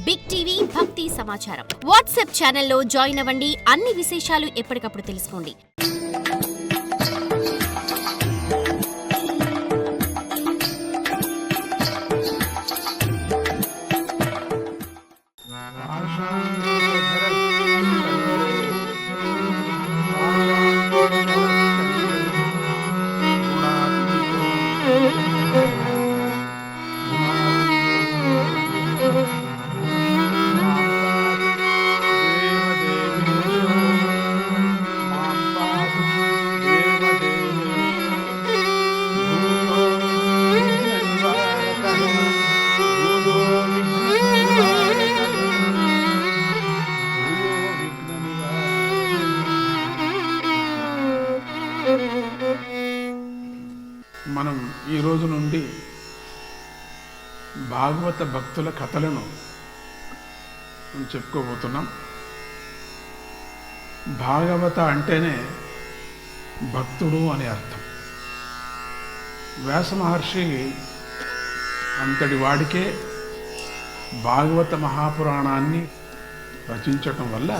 Big TV భక్తి సమాచారం WhatsApp ఛానల్లో జాయిన్ అవ్వండి. అన్ని విశేషాలు ఎప్పటికప్పుడు తెలుసుకోండి. మనం ఈ రోజు నుండి భాగవత భక్తుల కథలను చెప్పుకోబోతున్నాం. భాగవత అంటేనే భక్తుడు అని అర్థం. వ్యాస మహర్షి అంతటి వాడికే భాగవత మహాపురాణాన్ని రచించటం వల్ల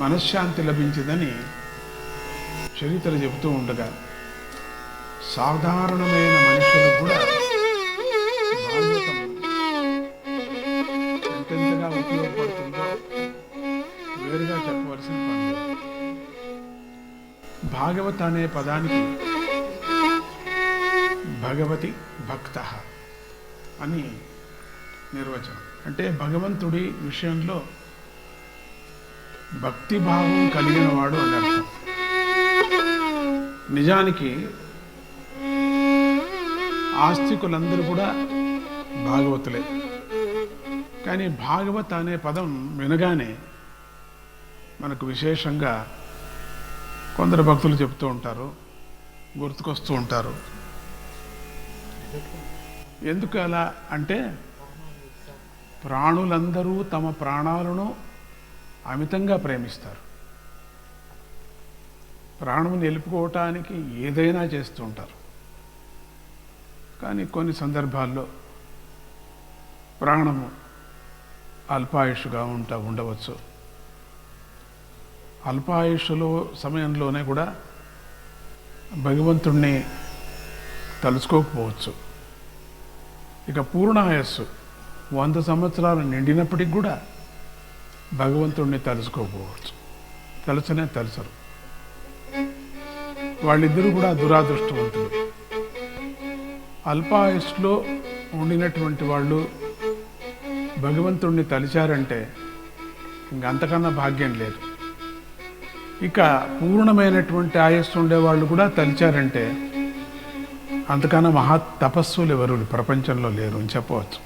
మనశ్శాంతి లభించిందని చరిత్ర చెబుతూ ఉండగా సాధారణమైన మనుషులకు కూడా భాగవతం ఎంతెంతగా ఉపయోగపడుతుందో వేరుగా చెప్పవలసిన పని. భాగవత అనే పదానికి భగవతి భక్త అని నిర్వచనం. అంటే భగవంతుడి విషయంలో భక్తిభావం కలిగిన వాడు అని అర్థం. నిజానికి ఆస్తికులందరూ కూడా భాగవతులే. కానీ భాగవత అనే పదం వినగానే మనకు విశేషంగా కొందరు భక్తులు చెప్తూ ఉంటారు, గుర్తుకొస్తూ ఉంటారు. ఎందుకు అలా అంటే ప్రాణులందరూ తమ ప్రాణాలను అమితంగా ప్రేమిస్తారు. ప్రాణం నిలుపుకోవటానికి ఏదైనా చేస్తూ ఉంటారు. కానీ కొన్ని సందర్భాల్లో ప్రాణము అల్పాయుష్గా ఉండవచ్చు. అల్పాయుష్లో సమయంలోనే కూడా భగవంతుణ్ణి తలుచుకోకపోవచ్చు. ఇక పూర్ణాయస్సు 100 సంవత్సరాలు నిండినప్పటికి కూడా భగవంతుణ్ణి తలుచుకోకపోవచ్చు. తలచరు. వాళ్ళిద్దరూ కూడా దురాదృష్టవంతులు. అల్పాయుష్లో ఉండినటువంటి వాళ్ళు భగవంతుణ్ణి తలిచారంటే ఇంకంతకన్నా భాగ్యం లేదు. ఇక పూర్ణమైనటువంటి ఆయుస్సు ఉండేవాళ్ళు కూడా తలిచారంటే అంతకన్నా మహా తపస్సులు ఎవరు ప్రపంచంలో లేరు అని చెప్పవచ్చు.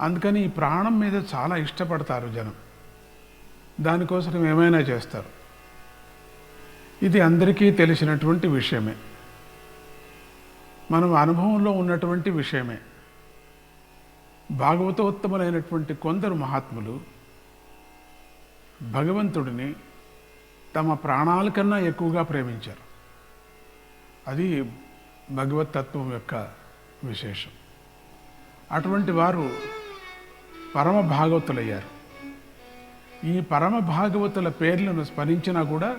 అందుకని ఈ ప్రాణం మీద చాలా ఇష్టపడతారు జనం. దానికోసం ఏమైనా చేస్తారు. ఇది అందరికీ తెలిసినటువంటి విషయమే, మనం అనుభవంలో ఉన్నటువంటి విషయమే. భాగవతోత్తములైనటువంటి కొందరు మహాత్ములు భగవంతుడిని తమ ప్రాణాల కన్నా ఎక్కువగా ప్రేమించారు. అది భగవతత్వం యొక్క విశేషం. అటువంటి వారు పరమ భాగవతులయ్యారు. ఈ పరమ భాగవతుల పేర్లను స్మరించినా కూడా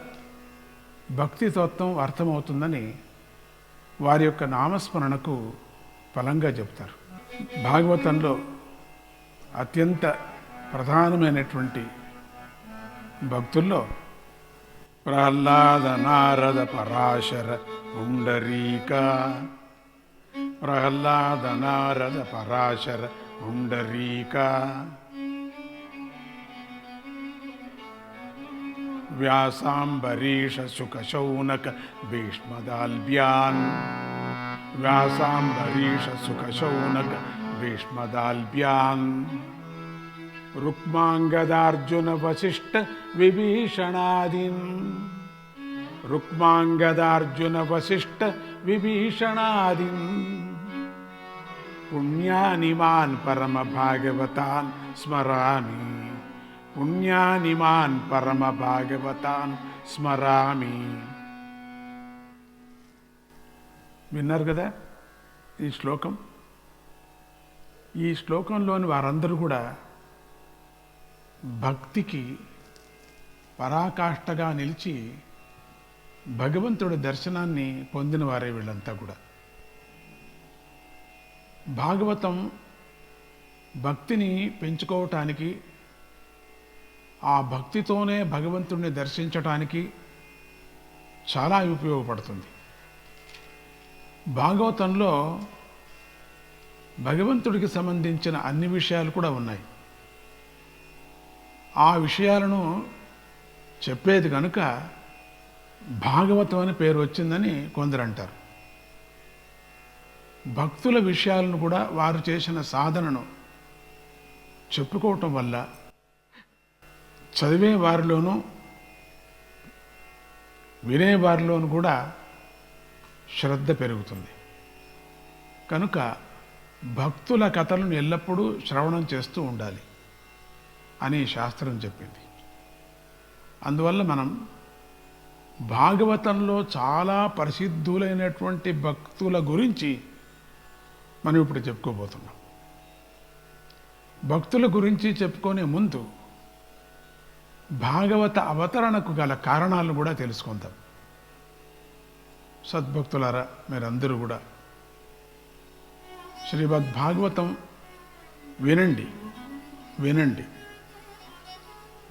భక్తి తత్వం అర్థమవుతుందని వారి యొక్క నామస్మరణకు ఫలంగా చెప్తారు. భాగవతంలో అత్యంత ప్రధానమైనటువంటి భక్తుల్లో ప్రహ్లాద, నారద, పరాశర, పుండరీక. ప్రహ్లాద, నారద, పరాశర, పుండరీక. వ్యాసాంబరీష, శుక, శౌనక, భీష్మదాల్బ్యాన్. వ్యాసాంబరీష, శుక, శౌనక, భీష్మదాల్బ్యాన్. రుక్మాంగదార్జున, వశిష్ఠ, విభీషణాదీన్. రుక్మాంగదార్జున, వశిష్ఠ, విభీషణాదీన్. పుణ్యానిమాన్ పరమ భాగవతాన్ స్మరామి. పుణ్యానిమాన్ పరమ భాగవతాన్ స్మరామి. విన్నారు కదా ఈ శ్లోకం. ఈ శ్లోకంలోని వారందరూ కూడా భక్తికి పరాకాష్ఠగా నిలిచి భగవంతుడి దర్శనాన్ని పొందిన వారే వీళ్ళంతా కూడా. భాగవతం భక్తిని పెంచుకోవటానికి, ఆ భక్తితోనే భగవంతుడిని దర్శించటానికి చాలా ఉపయోగపడుతుంది. భాగవతంలో భగవంతుడికి సంబంధించిన అన్ని విషయాలు కూడా ఉన్నాయి. ఆ విషయాలను చెప్పేది కనుక భాగవతం అని పేరు వచ్చిందని కొందరు అంటారు. భక్తుల విషయాలను కూడా వారు చేసిన సాధనను చెప్పుకోవటం వల్ల చదివే వారిలోనూ వినేవారిలోనూ కూడా శ్రద్ధ పెరుగుతుంది. కనుక భక్తుల కథలను ఎల్లప్పుడూ శ్రవణం చేస్తూ ఉండాలి అని శాస్త్రం చెప్పింది. అందువల్ల మనం భాగవతంలో చాలా ప్రసిద్ధులైనటువంటి భక్తుల గురించి మనం ఇప్పుడు చెప్పుకోబోతున్నాం. భక్తుల గురించి చెప్పుకునే ముందు భాగవత అవతరణకు గల కారణాలను కూడా తెలుసుకుందాం. సద్భక్తులారా, మీరందరూ కూడా శ్రీమద్ భాగవతం వినండి వినండి.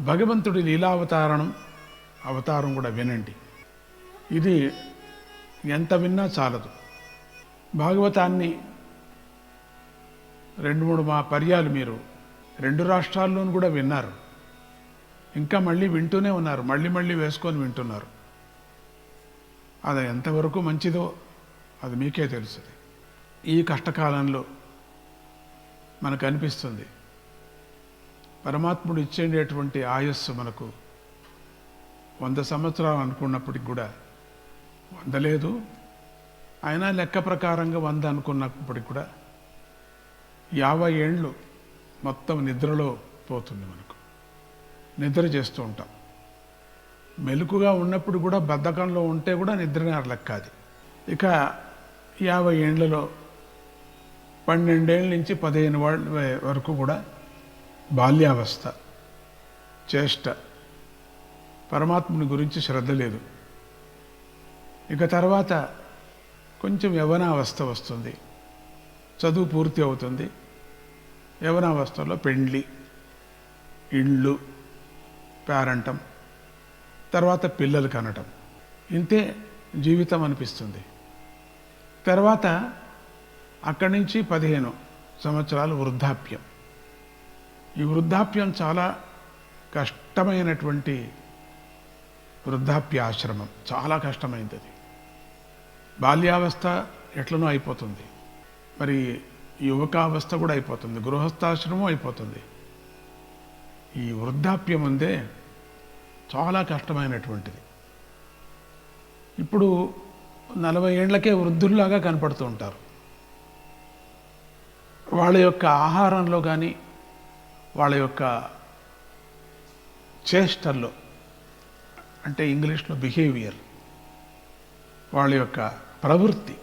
భగవంతుడి అవతారం కూడా వినండి. ఇది ఎంత విన్నా చాలదు. భాగవతాన్ని 2-3 పర్యాలు మీరు 2 రాష్ట్రాల్లోనూ కూడా విన్నారు. ఇంకా మళ్ళీ వింటూనే ఉన్నారు, మళ్ళీ వేసుకొని వింటున్నారు. అది ఎంతవరకు మంచిదో అది మీకే తెలుస్తుంది. ఈ కష్టకాలంలో మనకు అనిపిస్తుంది పరమాత్ముడు ఇచ్చేటటువంటి ఆయస్సు మనకు 100 సంవత్సరాలు అనుకున్నప్పటికి కూడా 100 లేదు. అయినా లెక్క ప్రకారంగా 100 అనుకున్నప్పటికి కూడా 50 ఏండ్లు మొత్తం నిద్రలో పోతుంది. మనకు నిద్ర చేస్తూ ఉంటాం. మెలకుగా ఉన్నప్పుడు కూడా బద్ధకంలో ఉంటే కూడా నిద్రనే లెక్క అది. ఇక 50 ఏండ్లలో 12 ఏళ్ళ నుంచి 15 వరకు కూడా బాల్యావస్థ, చేష్ట, పరమాత్ముని గురించి శ్రద్ధ లేదు. ఇక తర్వాత కొంచెం యవ్వనావస్థ వస్తుంది, చదువు పూర్తి అవుతుంది. యవ్వనావస్థలో పెండ్లి, ఇళ్ళు, పేరంటం, తర్వాత పిల్లలు కనటం, ఇంతే జీవితం అనిపిస్తుంది. తర్వాత అక్కడి నుంచి 15 సంవత్సరాలు వృద్ధాప్యం. ఈ వృద్ధాప్యం చాలా కష్టమైనటువంటి వృద్ధాప్యాశ్రమం, చాలా కష్టమైంది అది. బాల్యావస్థ ఎట్లనో అయిపోతుంది, మరి యువకావస్థ కూడా అయిపోతుంది, గృహస్థాశ్రమం అయిపోతుంది. ఈ వృద్ధాప్యం ఉందే చాలా కష్టమైనటువంటిది. ఇప్పుడు 40 ఏండ్లకే వృద్ధుల్లాగా కనపడుతూ ఉంటారు. వాళ్ళ యొక్క ఆహారంలో కానీ వాళ్ళ యొక్క చేష్టల్లో, అంటే ఇంగ్లీష్లో బిహేవియర్, వాళ్ళ యొక్క ప్రవృత్తి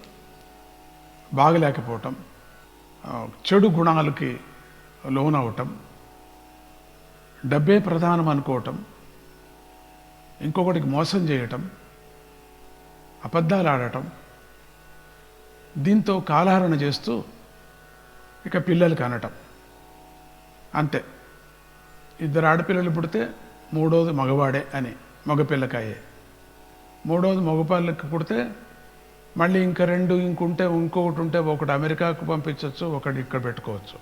బాగలేకపోవటం, చెడు గుణాలకి లోనవటం, డబ్బే ప్రధానం అనుకోవటం, ఇంకొకటికి మోసం చేయటం, అబద్ధాలు ఆడటం, దీంతో కాలహరణ చేస్తూ ఇక పిల్లలు కనటం. అంతే. 2 ఆడపిల్లలు పుడితే 3వది మగవాడే అని మగపిల్లకాయే. 3వది మగపిల్లకి పుడితే మళ్ళీ ఇంకా 2 ఇంకొకటి ఉంటే ఒకటి అమెరికాకు పంపించవచ్చు, ఒకటి ఇక్కడ పెట్టుకోవచ్చు,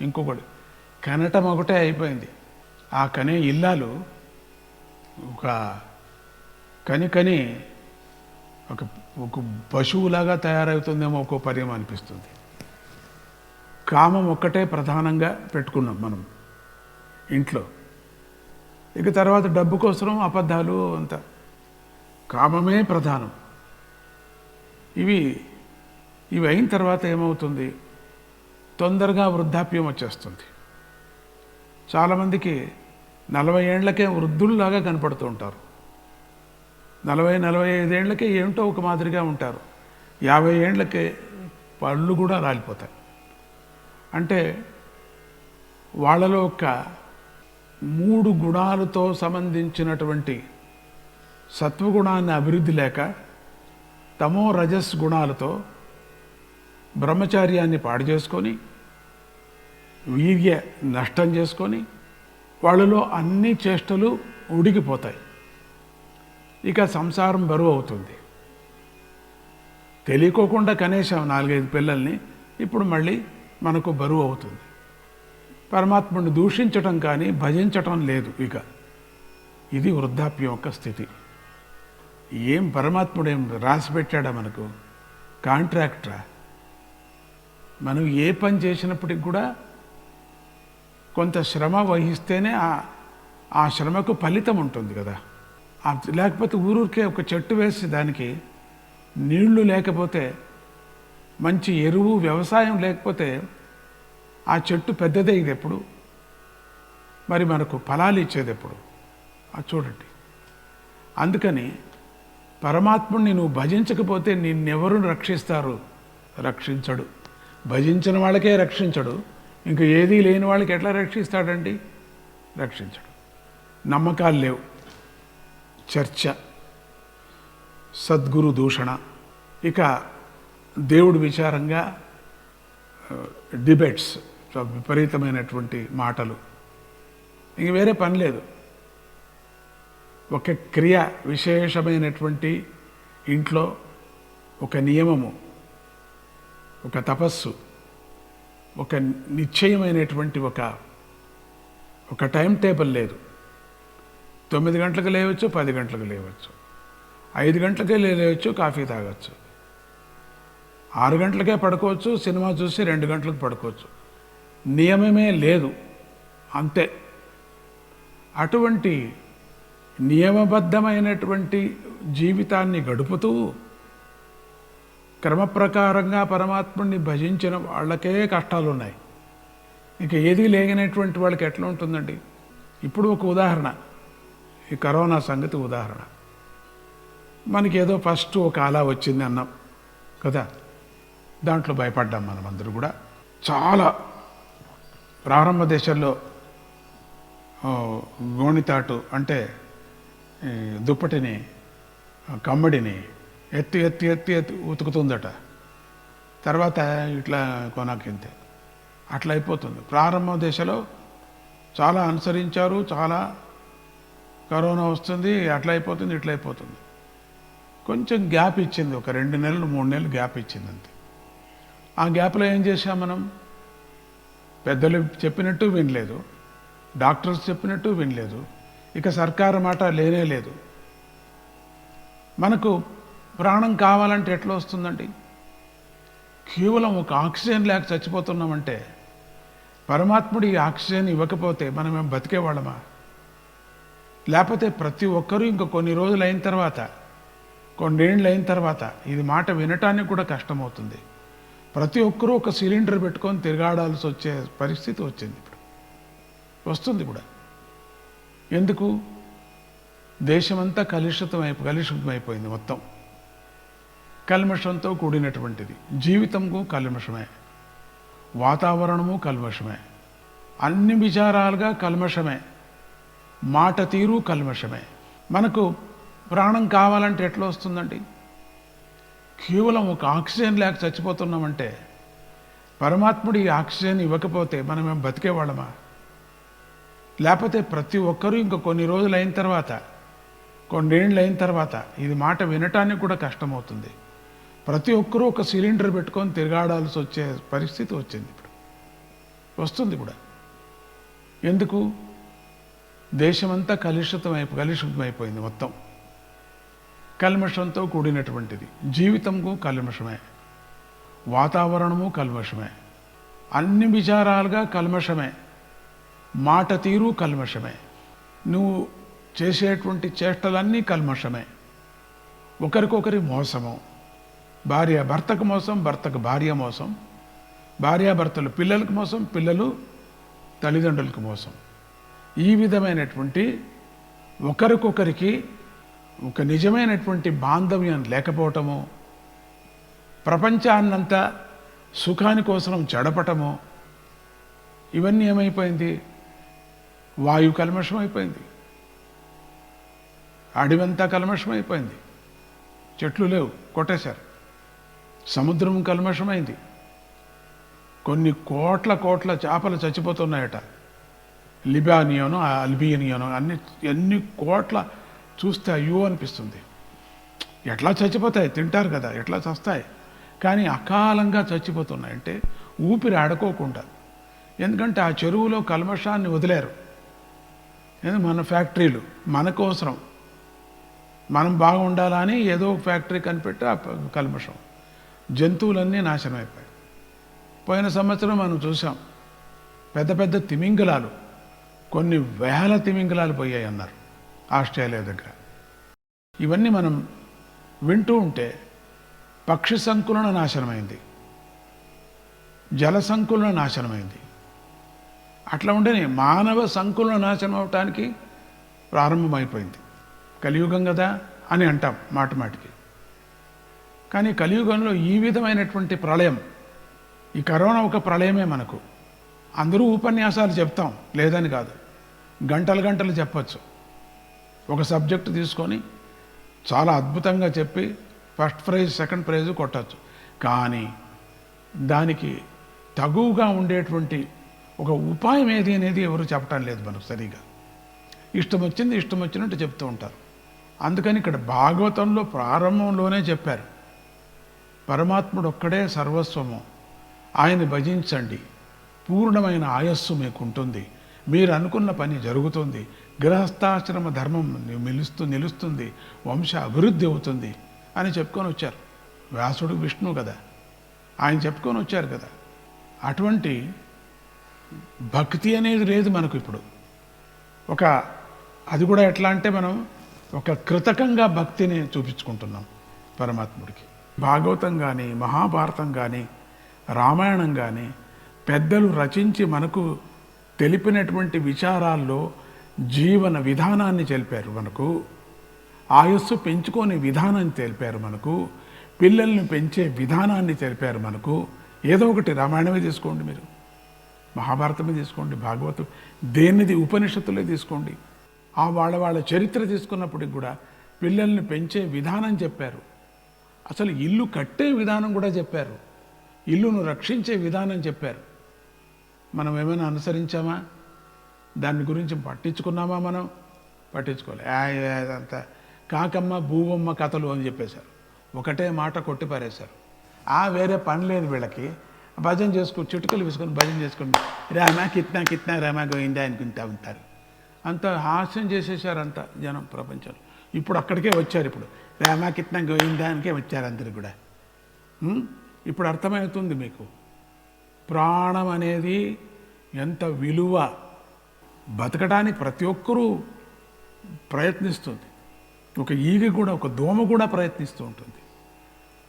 ఇంకొకటి కనటం ఒకటే అయిపోయింది. ఆ కనే ఇల్లాలు ఒక కని ఒక పశువులాగా తయారవుతుందేమో ఒక్కో పర్యం అనిపిస్తుంది. కామం ఒక్కటే ప్రధానంగా పెట్టుకున్నాం మనం ఇంట్లో. ఇక తర్వాత డబ్బు కోసం అబద్ధాలు, అంత కామమే ప్రధానం. ఇవి అయిన తర్వాత ఏమవుతుంది, తొందరగా వృద్ధాప్యం వచ్చేస్తుంది. చాలామందికి 40 ఏండ్లకే వృద్ధుల్లాగా కనపడుతూ ఉంటారు. 40-45 ఏండ్లకే ఏమిటో ఒక మాదిరిగా ఉంటారు. 50 ఏండ్లకే పళ్ళు కూడా రాలిపోతాయి. అంటే వాళ్ళలో ఒక 3 గుణాలతో సంబంధించినటువంటి సత్వగుణాన్ని అభివృద్ధి లేక తమో రజస్ గుణాలతో బ్రహ్మచార్యాన్ని పాడు చేసుకొని వీర్య నష్టం చేసుకొని వాళ్ళలో అన్ని చేష్టలు ఉడికిపోతాయి. ఇక సంసారం బరువు అవుతుంది. తెలియకోకుండా కనీసం 4-5 పిల్లల్ని ఇప్పుడు మళ్ళీ మనకు బరువు అవుతుంది. పరమాత్ముడిని దూషించటం కానీ భజించటం లేదు. ఇక ఇది వృద్ధాప్యం యొక్క స్థితి. ఏం పరమాత్ముడు ఏం రాసి పెట్టాడా మనకు? కాంట్రాక్టరా? మనం ఏ పని చేసినప్పటికి కూడా కొంత శ్రమ వహిస్తేనే ఆ శ్రమకు ఫలితం ఉంటుంది కదా. లేకపోతే ఊరూరికే ఒక చెట్టు వేసి దానికి నీళ్లు లేకపోతే, మంచి ఎరువు వ్యవసాయం లేకపోతే ఆ చెట్టు పెద్దదయ్యేది ఎప్పుడు? మరి మనకు ఫలాలు ఇచ్చేది ఎప్పుడు? అది చూడండి. అందుకని పరమాత్ముడిని నువ్వు భజించకపోతే నిన్నెవరు రక్షిస్తారు? రక్షించడు. భజించిన వాళ్ళకే రక్షించడు, ఇంకా ఏదీ లేని వాళ్ళకి ఎట్లా రక్షిస్తాడండి? రక్షించడు. నమ్మకాలు లేవు, చర్చ, సద్గురు దూషణ, ఇక దేవుడి విచారంగా డిబేట్స్, విపరీతమైనటువంటి మాటలు, ఇంక వేరే పని లేదు. ఒక క్రియ విశేషమైనటువంటి ఇంట్లో ఒక నియమము, ఒక తపస్సు, ఒక నిశ్చయమైనటువంటి ఒక టైం టేబుల్ లేదు. 9 గంటలకు లేవచ్చు, 10 గంటలకు లేవచ్చు, 5 గంటలకే లేవచ్చు, కాఫీ తాగొచ్చు, 6 గంటలకే పడుకోవచ్చు, సినిమా చూసి 2 గంటలకు పడుకోవచ్చు. నియమమే లేదు, అంతే. అటువంటి నియమబద్ధమైనటువంటి జీవితాన్ని గడుపుతూ క్రమప్రకారంగా పరమాత్ముడిని భజించిన వాళ్ళకే కష్టాలు ఉన్నాయి. ఇక ఏదీ లేనటువంటి వాళ్ళకి ఎట్లా ఉంటుందండి? ఇప్పుడు ఒక ఉదాహరణ, ఈ కరోనా సంగతి ఉదాహరణ. మనకి ఏదో ఫస్ట్ ఒక అలా వచ్చింది అన్నాం కదా, దాంట్లో భయపడ్డాం మనమందరూ కూడా. చాలా ప్రారంభ దశల్లో గోణితాటు అంటే దుప్పటిని, కమ్మడిని ఎత్తి ఎత్తి ఎత్తి ఎత్తి ఉతుకుతుందట. తర్వాత ఇట్లా కొనాకింతే అట్లా అయిపోతుంది. ప్రారంభ దశలో చాలా అనుసరించారు, చాలా కరోనా వస్తుంది, అట్లా అయిపోతుంది, ఇట్లా అయిపోతుంది. కొంచెం గ్యాప్ ఇచ్చింది, ఒక 2 నెలలు 3 నెలలు గ్యాప్ ఇచ్చింది అంతే. ఆ గ్యాప్లో ఏం చేశాం మనం? పెద్దలు చెప్పినట్టు వినలేదు, డాక్టర్స్ చెప్పినట్టు వినలేదు, ఇక సర్కారు మాట లేనే లేదు. మనకు ప్రాణం కావాలంటే ఎట్లా వస్తుందండి? కేవలం ఒక ఆక్సిజన్ లేక చచ్చిపోతున్నామంటే పరమాత్ముడు ఈ ఆక్సిజన్ ఇవ్వకపోతే మనమేం బతికేవాళ్ళమా? లేకపోతే ప్రతి ఒక్కరూ ఇంకా కొన్ని రోజులు అయిన తర్వాత, కొన్నేళ్ళు అయిన తర్వాత ఇది మాట వినటానికి కూడా కష్టమవుతుంది. ప్రతి ఒక్కరూ ఒక సిలిండర్ పెట్టుకొని తిరగాడాల్సి వచ్చే పరిస్థితి వచ్చింది. ఇప్పుడు వస్తుంది కూడా. ఎందుకు? దేశమంతా కలుషితమైపోయింది. మొత్తం కల్మషంతో కూడినటువంటిది. జీవితము కల్మషమే, వాతావరణము కల్మషమే, అన్ని విచారాలుగా కల్మషమే, మాట తీరు కల్మషమే. మనకు ప్రాణం కావాలంటే ఎట్లా వస్తుందండి? కేవలం ఒక ఆక్సిజన్ లేక చచ్చిపోతున్నామంటే పరమాత్ముడు ఈ ఆక్సిజన్ ఇవ్వకపోతే మనమేం బతికేవాళ్ళమా? లేకపోతే ప్రతి ఒక్కరూ ఇంకా కొన్ని రోజులు అయిన తర్వాత, కొన్నేళ్ళు అయిన తర్వాత ఇది మాట వినటానికి కూడా కష్టమవుతుంది. ప్రతి ఒక్కరూ ఒక సిలిండర్ పెట్టుకొని తిరగాడాల్సి వచ్చే పరిస్థితి వచ్చింది. ఇప్పుడు వస్తుంది కూడా. ఎందుకు? దేశమంతా కలుషితమైపోయింది. మొత్తం కల్మషంతో కూడినటువంటిది. జీవితము కల్మషమే, వాతావరణము కల్మషమే, అన్ని విచారాలుగా కల్మషమే, మాట తీరు కల్మషమే, నువ్వు చేసేటువంటి చేష్టలన్నీ కల్మషమే. ఒకరికొకరి మోసము, భార్య భర్తకు మోసం, భర్తకు భార్య మోసం, భార్యాభర్తలు పిల్లలకు మోసం, పిల్లలు తల్లిదండ్రులకు మోసం. ఈ విధమైనటువంటి ఒకరికొకరికి ఒక నిజమైనటువంటి బాంధవ్యం లేకపోవటము, ప్రపంచాన్నంతా సుఖాని కోసం చెడపటము, ఇవన్నీ ఏమైపోయింది? వాయు కల్మషం అయిపోయింది, అడవంతా కల్మషం అయిపోయింది, చెట్లు లేవు, కొట్టేశారు. సముద్రం కల్మషమైంది, కొన్ని కోట్ల కోట్ల చేపలు చచ్చిపోతున్నాయట. లిబానియోను అల్బియనియోను ఎన్ని కోట్ల చూస్తే అయ్యో అనిపిస్తుంది. ఎట్లా చచ్చిపోతాయి? తింటారు కదా, ఎట్లా చస్తాయి? కానీ అకాలంగా చచ్చిపోతున్నాయి. అంటే ఊపిరి ఆడుకోకుండా. ఎందుకంటే ఆ చెరువులో కల్మషాన్ని వదిలేరు. మన ఫ్యాక్టరీలు మనకోసరం, మనం బాగుండాలని ఏదో ఫ్యాక్టరీ కనిపెట్టి ఆ కల్మషం, జంతువులన్నీ నాశనం అయిపోయాయి. పోయిన సంవత్సరం మనం చూసాం, పెద్ద పెద్ద తిమింగలాలు, కొన్ని వేల తిమింగలాలు పోయాయి అన్నారు ఆస్ట్రేలియా దగ్గర. ఇవన్నీ మనం వింటూ ఉంటే పక్షి సంకులన నాశనమైంది, జల సంకులన నాశనమైంది. అట్లా ఉండని మానవ సంకులన నాశనం అవటానికి ప్రారంభమైపోయింది. కలియుగం కదా అని అంటాం మాట మాటికి. కానీ కలియుగంలో ఈ విధమైనటువంటి ప్రళయం, ఈ కరోనా ఒక ప్రళయమే మనకు. అందరూ ఉపన్యాసాలు చెప్తాం, లేదని కాదు, గంటలు గంటలు చెప్పచ్చు. ఒక సబ్జెక్టు తీసుకొని చాలా అద్భుతంగా చెప్పి ఫస్ట్ ప్రైజ్ సెకండ్ ప్రైజ్ కొట్టచ్చు. కానీ దానికి తగువుగా ఉండేటువంటి ఒక ఉపాయం ఏది అనేది ఎవరు చెప్పటం లేదు మనకు సరిగా. ఇష్టం వచ్చినట్టు చెప్తూ ఉంటారు. అందుకని ఇక్కడ భాగవతంలో ప్రారంభంలోనే చెప్పారు, పరమాత్ముడు ఒక్కడే సర్వస్వము, ఆయన భజించండి, పూర్ణమైన ఆయస్సు మీకు ఉంటుంది, మీరు అనుకున్న పని జరుగుతుంది, గృహస్థాశ్రమ ధర్మం నిలుస్తుంది, వంశ అభివృద్ధి అవుతుంది అని చెప్పుకొని వచ్చారు. వ్యాసుడు విష్ణు కదా, ఆయన చెప్పుకొని వచ్చారు కదా. అటువంటి భక్తి అనేది లేదు మనకు ఇప్పుడు. అది కూడా ఎట్లా అంటే మనం ఒక కృతకంగా భక్తిని చూపించుకుంటున్నాం పరమాత్ముడికి. భాగవతం కానీ, మహాభారతం కానీ, రామాయణం కానీ పెద్దలు రచించి మనకు తెలిపినటువంటి విచారాల్లో జీవన విధానాన్ని తెలిపారు మనకు, ఆయుస్సు పెంచుకొని విధానాన్ని తెలిపారు మనకు, పిల్లల్ని పెంచే విధానాన్ని తెలిపారు మనకు. ఏదో ఒకటి రామాయణమే తీసుకోండి, మీరు మహాభారతమే తీసుకోండి, భాగవతం, దేనిది ఉపనిషత్తులే తీసుకోండి. వాళ్ళ చరిత్ర తీసుకున్నప్పటికి కూడా పిల్లల్ని పెంచే విధానం చెప్పారు. అసలు ఇల్లు కట్టే విధానం కూడా చెప్పారు, ఇల్లును రక్షించే విధానం చెప్పారు. మనం ఏమైనా అనుసరించామా? దాని గురించి పట్టించుకున్నామా? మనం పట్టించుకోలే. అదంతా కాకమ్మ భూవమ్మ కథలు అని చెప్పేశారు, ఒకటే మాట కొట్టి పారేశారు. వేరే పని లేదు వీళ్ళకి, భజన చేసుకుని చిటుకలు వేసుకొని భజన చేసుకుని రామా కిత్నా రామా గోయిందా అనుకుంటా ఉంటారు. అంత హాస్యం చేసేసారు అంత జనం ప్రపంచంలో. ఇప్పుడు అక్కడికే వచ్చారు, ఇప్పుడు రామా కిత్నా గోయిందానికే వచ్చారు అందరు కూడా. ఇప్పుడు అర్థమవుతుంది మీకు ప్రాణం అనేది ఎంత విలువ, బతకడానికి ప్రతి ఒక్కరూ ప్రయత్నిస్తుంది. ఒక ఈగ కూడా, ఒక దోమ కూడా ప్రయత్నిస్తూ ఉంటుంది.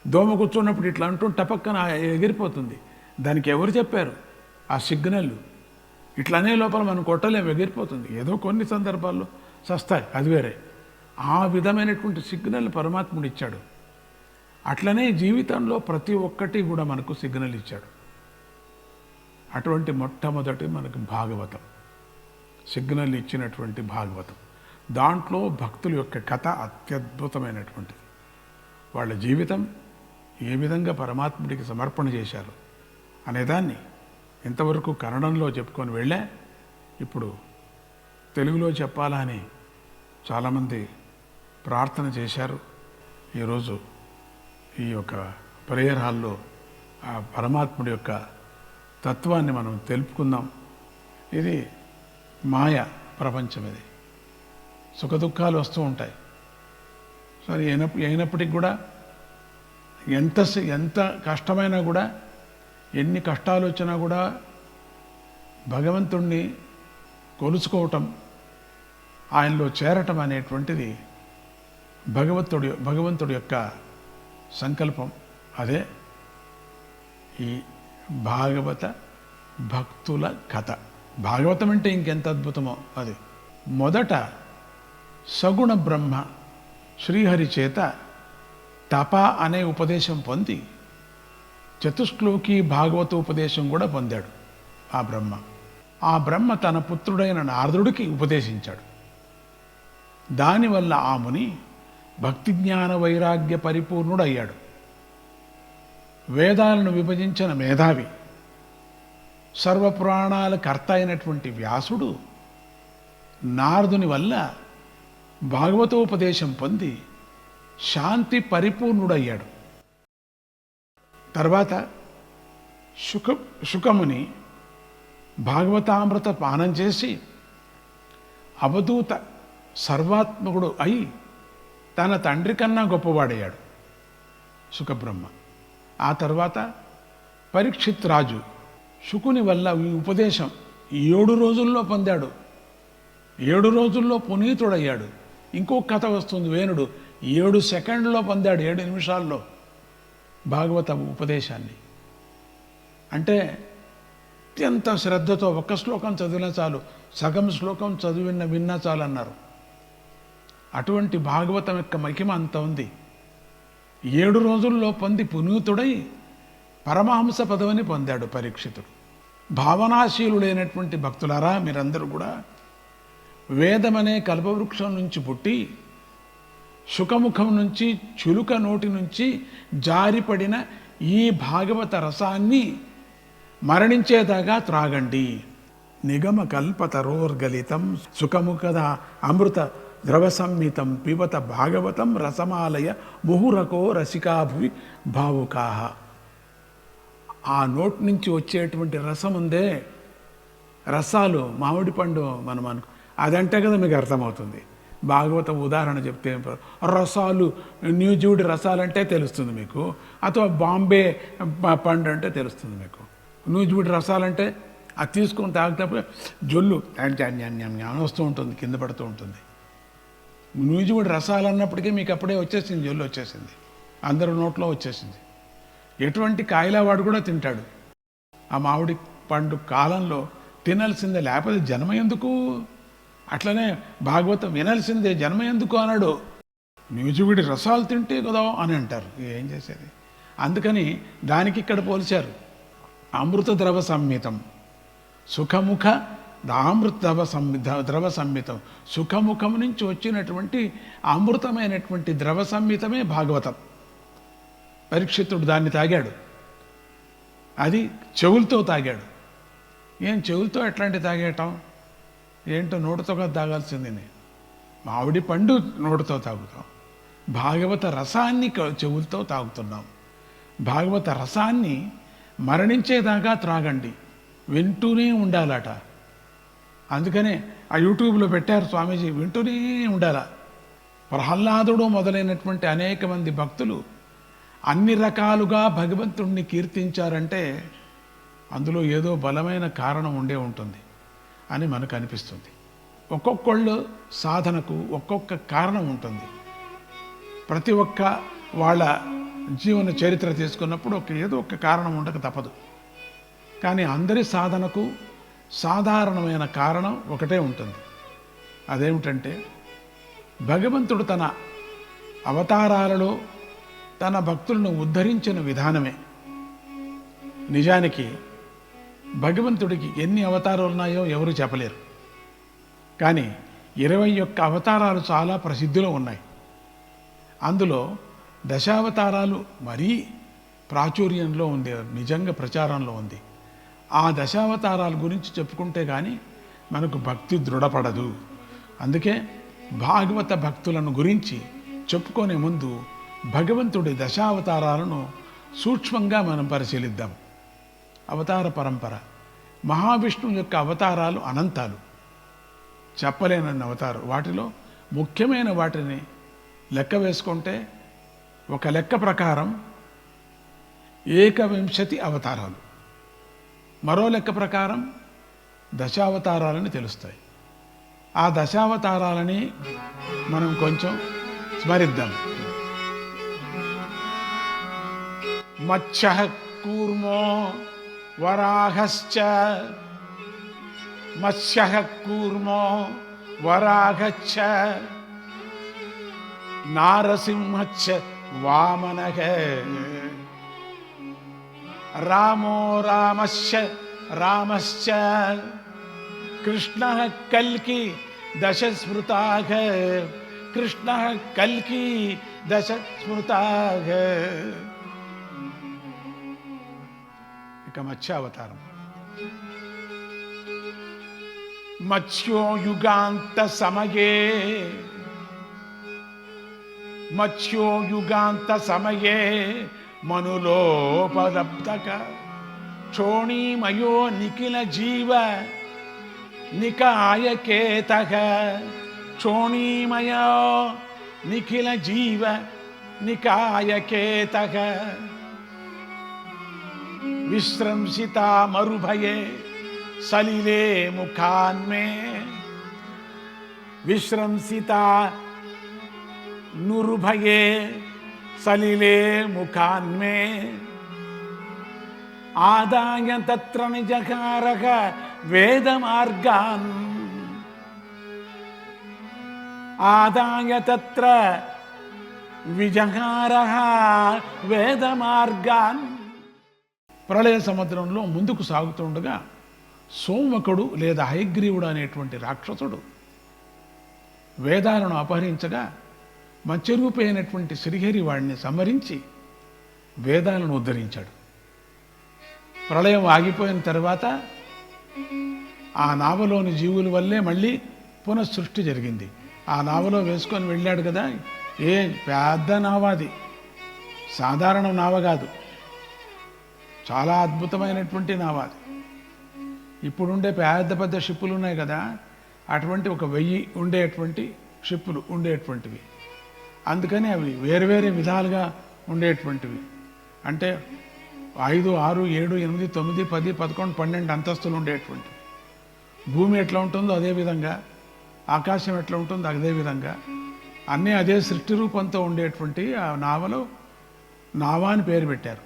దోమ కూర్చున్నప్పుడు ఇట్లా అంటూ టపక్కన ఎగిరిపోతుంది. దానికి ఎవరు చెప్పారు? ఆ సిగ్నల్ ఇట్లనే లోపల మనం కొట్టలేము, ఎగిరిపోతుంది. ఏదో కొన్ని సందర్భాల్లో సస్తాయి, అది వేరే. ఆ విధమైనటువంటి సిగ్నల్ పరమాత్ముడు ఇచ్చాడు. అట్లనే జీవితంలో ప్రతి ఒక్కటి కూడా మనకు సిగ్నల్ ఇచ్చాడు. అటువంటి మొట్టమొదటి మనకు భాగవతం, సిగ్నల్ ఇచ్చినటువంటి భాగవతం. దాంట్లో భక్తుల యొక్క కథ అత్యద్భుతమైనటువంటిది. వాళ్ళ జీవితం ఏ విధంగా పరమాత్ముడికి సమర్పణ చేశారు అనేదాన్ని ఇంతవరకు కన్నడంలో చెప్పుకొని వెళ్ళే, ఇప్పుడు తెలుగులో చెప్పాలా అని చాలామంది ప్రార్థన చేశారు. ఈరోజు ఈ యొక్క ప్రేయర్ హాల్లో ఆ పరమాత్ముడి యొక్క తత్వాన్ని మనం తెలుపుకుందాం. ఇది మాయ ప్రపంచం, ఇది సుఖదుఖాలు వస్తూ ఉంటాయి. సరే అయినప్పటికీ కూడా ఎంత కష్టమైనా కూడా, ఎన్ని కష్టాలు వచ్చినా కూడా భగవంతుణ్ణి కొలుచుకోవటం, ఆయనలో చేరటం అనేటువంటిది భగవంతుడి యొక్క సంకల్పం. అదే ఈ భాగవత భక్తుల కథ. భాగవతం అంటే ఇంకెంత అద్భుతమో అది. మొదట సగుణ బ్రహ్మ శ్రీహరి చేత తప అనే ఉపదేశం పొంది చతుశ్లోకి భాగవత ఉపదేశం కూడా పొందాడు ఆ బ్రహ్మ. ఆ బ్రహ్మ తన పుత్రుడైన నారదుడికి ఉపదేశించాడు. దానివల్ల ఆ ముని భక్తి జ్ఞాన వైరాగ్య పరిపూర్ణుడయ్యాడు. వేదాలను విభజించిన మేధావి, సర్వపురాణాల కర్త అయినటువంటి వ్యాసుడు నారదుని వల్ల భాగవతోపదేశం పొంది శాంతి పరిపూర్ణుడయ్యాడు. తర్వాత శుకముని భాగవతామృత పానం చేసి అవధూత సర్వాత్మకుడు అయి తన తండ్రి కన్నా గొప్పవాడయ్యాడు శుకబ్రహ్మ. ఆ తర్వాత పరీక్షిత్ రాజు శుకుని వల్ల ఈ ఉపదేశం 7 రోజుల్లో పొందాడు. 7 రోజుల్లో పునీతుడయ్యాడు. ఇంకో కథ వస్తుంది, వేణుడు 7 సెకండ్లో పొందాడు, 7 నిమిషాల్లో భాగవత ఉపదేశాన్ని. అంటే అత్యంత శ్రద్ధతో ఒక్క శ్లోకం చదివినా చాలు, సగం శ్లోకం విన్నా చాలు అన్నారు. అటువంటి భాగవతం యొక్క మహిమ అంత ఉంది. 7 రోజుల్లో పొంది పునీతుడై పరమహంస పదవిని పొందాడు పరీక్షితుడు. భావనాశీలుడైనటువంటి భక్తులారా, మీరందరూ కూడా వేదమనే కల్పవృక్షం నుంచి పుట్టి శుకముఖం నుంచి చులుక నోటి నుంచి జారిపడిన ఈ భాగవత రసాన్ని మరణించేదాకా త్రాగండి. నిగమ కల్పతరోర్గలితం సుఖముఖద అమృత ద్రవ సంహితం పిబత భాగవతం రసమాలయ ముహురకో రసికాభువి భావుకాహ. ఆ నోటి నుంచి వచ్చేటువంటి రసం ఉందే, రసాలు, మామిడి పండు మనం అదంటే కదా మీకు అర్థమవుతుంది. భాగవతం ఉదాహరణ చెప్తే రసాలు, న్యూజివుడ్ రసాలంటే తెలుస్తుంది మీకు, ಅಥವಾ బాంబే పండు అంటే తెలుస్తుంది మీకు. న్యూజివుడ్ రసాలంటే అది తీసుకొని తాగినప్పుడు జొల్లు జ్ఞానం వస్తూ ఉంటుంది, కింద పడుతూ ఉంటుంది. న్యూజివుడ్ రసాలు అన్నప్పటికీ మీకు అప్పుడే వచ్చేసింది, జొల్లు వచ్చేసింది, అందరూ నోట్లో వచ్చేసింది. ఎటువంటి కాయలవాడు కూడా తింటాడు. ఆ మామిడి పండు కాలంలో తినాల్సిందే, లేకపోతే జన్మ ఎందుకు? అట్లనే భాగవతం వినాల్సిందే, జన్మ ఎందుకు అన్నాడు. న్యూజివిడి రసాలు తింటే కదా అని అంటారు, ఏం చేసేది. అందుకని దానికి ఇక్కడ పోల్చారు. అమృత ద్రవ సంహితం సుఖముఖ అమృత ద్రవ సంహితం, సుఖముఖం నుంచి వచ్చినటువంటి అమృతమైనటువంటి ద్రవ సంహితమే భాగవతం. పరీక్షితుడు దాన్ని తాగాడు, అది చెవులతో తాగాడు. ఏం చెవులతో ఎట్లాంటి తాగేయటం ఏంటో, నోటితో కదా తాగాల్సింది. మామిడి పండు నోటితో తాగుతాం, భాగవత రసాన్ని చెవులతో తాగుతున్నాం. భాగవత రసాన్ని మరణించేదాకా త్రాగండి, వింటూనే ఉండాలట. అందుకనే ఆ యూట్యూబ్లో పెట్టారు స్వామీజీ, వింటూనే ఉండాల. ప్రహ్లాదుడు మొదలైనటువంటి అనేక మంది భక్తులు అన్ని రకాలుగా భగవంతుణ్ణి కీర్తించారంటే అందులో ఏదో బలమైన కారణం ఉండే ఉంటుంది అని మనకు అనిపిస్తుంది. ఒక్కొక్కళ్ళు సాధనకు ఒక్కొక్క కారణం ఉంటుంది. ప్రతి ఒక్క వాళ్ళ జీవన చరిత్ర తీసుకున్నప్పుడు ఏదో ఒక కారణం ఉండక తప్పదు. కానీ అందరి సాధనకు సాధారణమైన కారణం ఒకటే ఉంటుంది. అదేమిటంటే భగవంతుడు తన అవతారాలలో తన భక్తులను ఉద్ధరించిన విధానమే. నిజానికి భగవంతుడికి ఎన్ని అవతారాలు ఉన్నాయో ఎవరు చెప్పలేరు. కానీ 21 అవతారాలు చాలా ప్రసిద్ధిలో ఉన్నాయి. అందులో దశావతారాలు మరీ ప్రాచుర్యంలో ఉంది, నిజంగా ప్రచారంలో ఉంది. ఆ దశావతారాల గురించి చెప్పుకుంటే కానీ మనకు భక్తి దృఢపడదు. అందుకే భాగవత భక్తులను గురించి చెప్పుకునే ముందు భగవంతుడి దశావతారాలను సూక్ష్మంగా మనం పరిశీలిద్దాం. అవతార పరంపర. మహావిష్ణువు యొక్క అవతారాలు అనంతాలు, చెప్పలేనన్ని అవతారం. వాటిలో ముఖ్యమైన వాటిని లెక్క వేసుకుంటే ఒక లెక్క ప్రకారం 21 అవతారాలు, మరో లెక్క ప్రకారం దశావతారాలని తెలుస్తాయి. ఆ దశావతారాలని మనం కొంచెం స్మరిద్దాం. మత్స్యః కూర్మో వరాహశ్చ, మత్స్యః కూర్మో వరాహశ్చ, నారసింహశ్చ వామనః, రామో రామశ్చ రామశ్చ, కృష్ణ కల్కి దశ స్మృతాః, కృష్ణ కల్కి దశ స్మృతాః. ఇక మత్స్యావతారం. మత్స్యో యుగాంత సమయే, మత్స్యో యుగాంత సమయే మనులోపలబ్ధక క్షోణీమయో నిఖిల జీవ నికాయకేతః. క్షోణీమయో నిఖిల జీవ నికాయకేతః. విశ్రంసితా మరుభయే సలిలే ముఖాన్మే, విశ్రంసితా నురుభయే సలిలే ముఖాన్మే. ఆదాయ తత్ర నిజకారక వేదమార్గాన్, ఆదాయ తత్ర విజహారః వేదమార్గాన్. ప్రళయ సముద్రంలో ముందుకు సాగుతుండగా సోమకుడు లేదా హయగ్రీవుడు అనేటువంటి రాక్షసుడు వేదాలను అపహరించగా మత్స్యరూపి అయినటువంటి శ్రీహరి వాడిని సంహరించి వేదాలను ఉద్ధరించాడు. ప్రళయం ఆగిపోయిన తర్వాత ఆ నావలోని జీవుల వల్లే మళ్ళీ పునఃసృష్టి జరిగింది. ఆ నావలో వేసుకొని వెళ్ళాడు కదా, ఏ పెద్ద నావాది, సాధారణ నావ కాదు, చాలా అద్భుతమైనటువంటి నావాది. ఇప్పుడుండే పెద్ద పెద్ద షిప్పులు ఉన్నాయి కదా, అటువంటి 1000 ఉండేటువంటి షిప్పులు ఉండేటువంటివి. అందుకని అవి వేరు వేరే విధాలుగా ఉండేటువంటివి. అంటే 5, 6, 7, 8, 9, 10, 11, 12 అంతస్తులు ఉండేటువంటివి. భూమి ఎట్లా ఉంటుందో అదేవిధంగా, ఆకాశం ఎట్లా ఉంటుందో అదేవిధంగా అన్నీ అదే సృష్టి రూపంతో ఉండేటువంటి ఆ నావలో నావా అని పేరు పెట్టారు.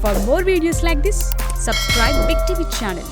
For more videos like this, subscribe Big TV channel.